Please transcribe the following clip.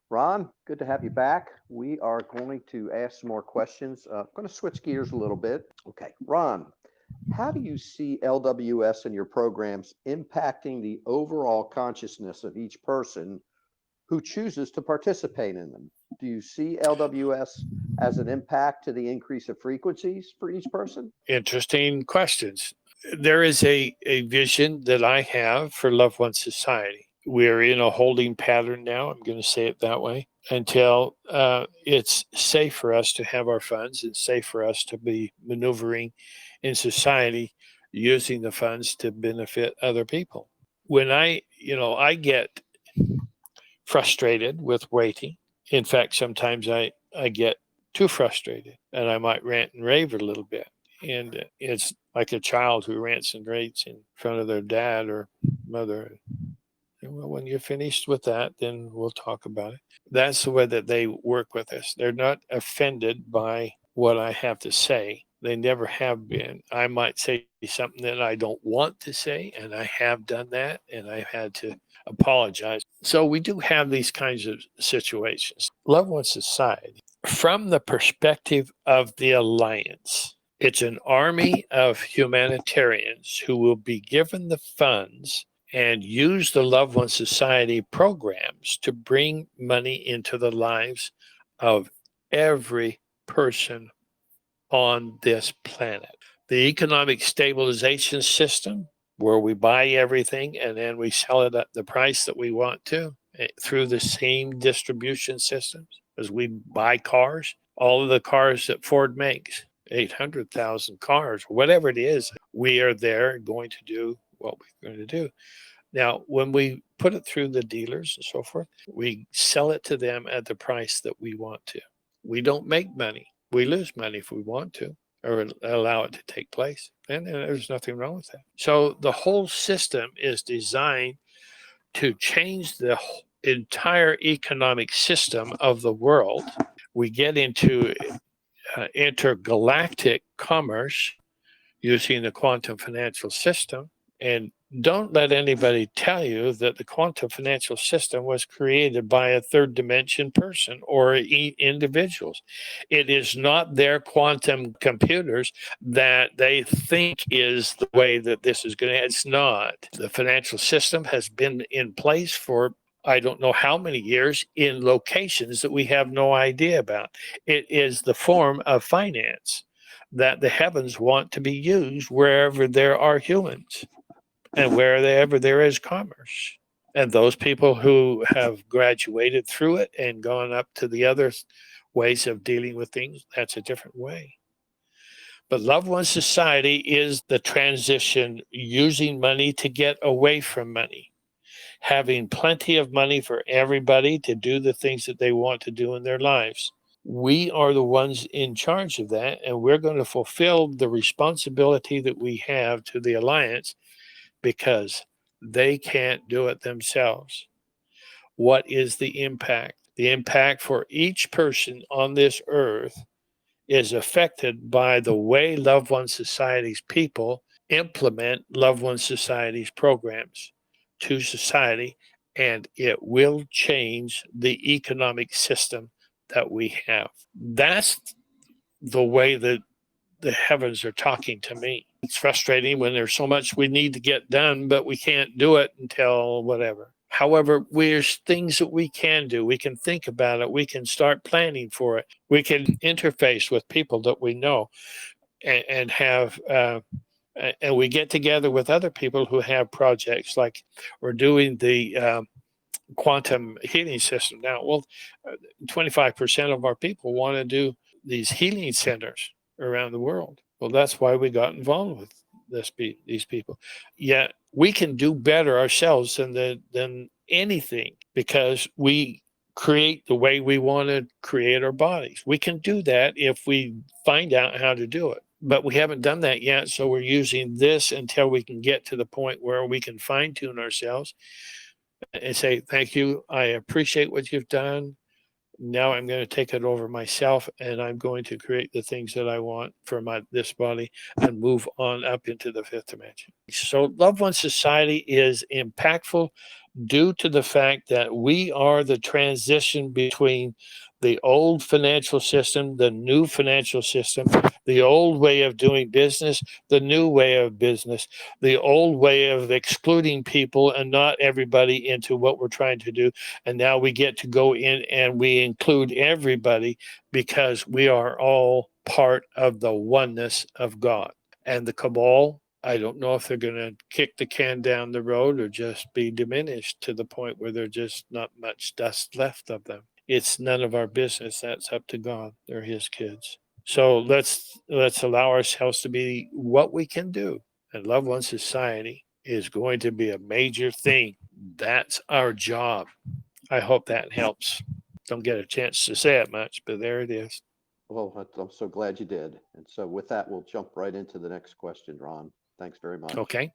Ron, good to have you back. We are going to ask some more questions. I'm going to switch gears a little bit. Okay, Ron, how do you see LWS and your programs impacting the overall consciousness of each person who chooses to participate in them? Do you see LWS as an impact to the increase of frequencies for each person? Interesting questions. There is a vision that I have for Loved One Society. We're in a holding pattern now, I'm going to say it that way, until it's safe for us to have our funds and safe for us to be maneuvering in society using the funds to benefit other people. When I get frustrated with waiting. In fact, sometimes I get too frustrated and I might rant and rave a little bit. And it's like a child who rants and raves in front of their dad or mother. And well, when you're finished with that, then we'll talk about it. That's the way that they work with us. They're not offended by what I have to say. They never have been. I might say something that I don't want to say, and I have done that, and I've had to apologize. So we do have these kinds of situations. Loved One Society, from the perspective of the Alliance, it's an army of humanitarians who will be given the funds and use the Loved One Society programs to bring money into the lives of every person on this planet. The economic stabilization system, where we buy everything and then we sell it at the price that we want to through the same distribution systems as we buy cars. All of the cars that Ford makes, 800,000 cars, whatever it is, we are there going to do what we're going to do. Now, when we put it through the dealers and so forth, we sell it to them at the price that we want to. We don't make money. We lose money if we want to or allow it to take place. And there's nothing wrong with that. So the whole system is designed to change the entire economic system of the world. We get into intergalactic commerce using the quantum financial system. And don't let anybody tell you that the quantum financial system was created by a third dimension person or individuals. It is not their quantum computers that they think is the way that this is going to. It's not. The financial system has been in place for I don't know how many years in locations that we have no idea about. It is the form of finance that the heavens want to be used wherever there are humans and wherever there is commerce. And those people who have graduated through it and gone up to the other ways of dealing with things, that's a different way. But Loved One Society is the transition using money to get away from money, having plenty of money for everybody to do the things that they want to do in their lives. We are the ones in charge of that, and we're going to fulfill the responsibility that we have to the Alliance because they can't do it themselves. What is the impact? The impact for each person on this earth is affected by the way Loved One Society's people implement Loved One Society's programs to society, and it will change the economic system that we have. That's the way that the heavens are talking to me. It's frustrating when there's so much we need to get done, but we can't do it until whatever. However, there's things that we can do. We can think about it. We can start planning for it. We can interface with people that we know and have, and we get together with other people who have projects like we're doing the quantum healing system now. Well, 25% of our people want to do these healing centers around the world. Well, that's why we got involved with these people. Yet we can do better ourselves than anything because we create the way we want to create our bodies. We can do that if we find out how to do it. But we haven't done that yet, so we're using this until we can get to the point where we can fine tune ourselves and say, thank you. I appreciate what you've done. Now I'm going to take it over myself, and I'm going to create the things that I want for this body and move on up into the fifth dimension. So Love One Society is impactful due to the fact that we are the transition between the old financial system, the new financial system, the old way of doing business, the new way of business, the old way of excluding people and not everybody into what we're trying to do. And now we get to go in and we include everybody because we are all part of the oneness of God. And the cabal, I don't know if they're going to kick the can down the road or just be diminished to the point where there's just not much dust left of them. It's none of our business. That's up to God. They're his kids. So let's allow ourselves to be what we can do. And Love One Society is going to be a major thing. That's our job. I hope that helps. Don't get a chance to say it much, but there it is. Well, I'm so glad you did. And so with that, we'll jump right into the next question, Ron. Thanks very much. Okay.